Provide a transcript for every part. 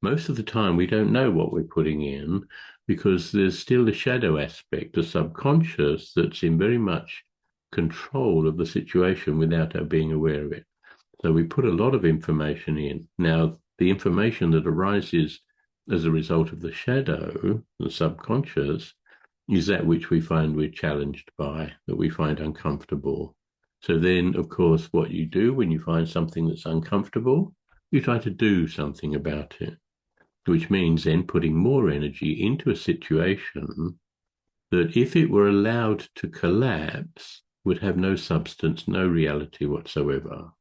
Most of the time, we don't know what we're putting in because there's still the shadow aspect, the subconscious, that's in very much control of the situation without our being aware of it. So we put a lot of information in. Now, the information that arises as a result of the shadow, the subconscious, is that which we find we're challenged by, that we find uncomfortable. So then, of course, what you do when you find something that's uncomfortable, you try to do something about it, which means then putting more energy into a situation that, if it were allowed to collapse, would have no substance, no reality whatsoever.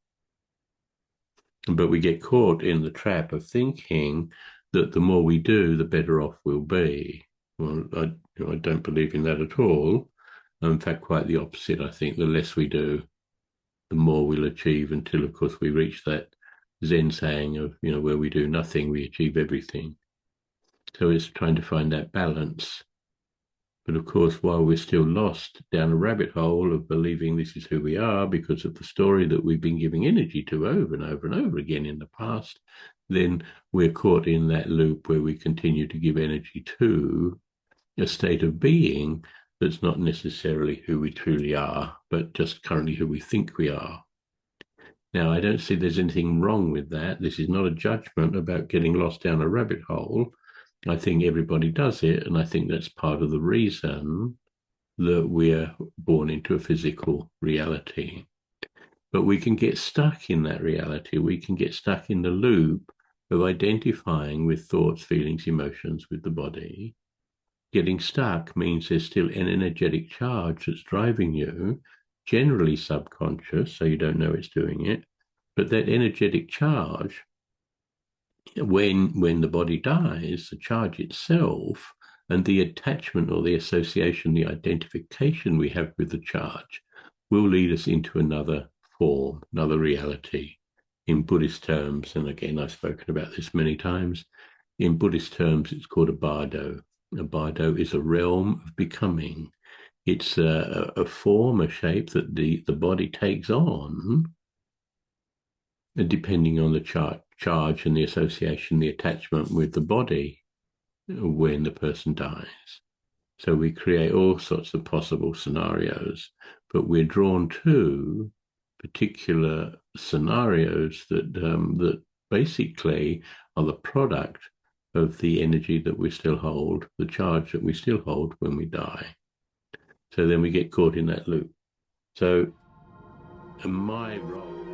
But we get caught in the trap of thinking that the more we do, the better off we'll be. Well, I don't believe in that at all. In fact, quite the opposite. I think the less we do, the more we'll achieve until, of course, we reach that Zen saying of, where we do nothing, we achieve everything. So it's trying to find that balance. But of course, while we're still lost down a rabbit hole of believing this is who we are because of the story that we've been giving energy to over and over and over again in the past, then we're caught in that loop where we continue to give energy to a state of being that's not necessarily who we truly are, but just currently who we think we are. Now, I don't see there's anything wrong with that. This is not a judgment about getting lost down a rabbit hole. I think everybody does it, and I think that's part of the reason that we're born into a physical reality. But we can get stuck in that reality. We can get stuck in the loop of identifying with thoughts, feelings, emotions with the body. Getting stuck means there's still an energetic charge that's driving you, generally subconscious, so you don't know it's doing it. But that energetic charge, when the body dies, the charge itself and the attachment or the association, the identification we have with the charge will lead us into another form, another reality. In Buddhist terms, and again, I've spoken about this many times, in Buddhist terms, it's called a Bardo. A Bardo is a realm of becoming. It's a form, a shape that the body takes on, depending on the charge and the association, the attachment with the body when the person dies. So we create all sorts of possible scenarios, but we're drawn to particular scenarios that basically are the product of the energy that we still hold, the charge that we still hold when we die. So then we get caught in that loop. So my role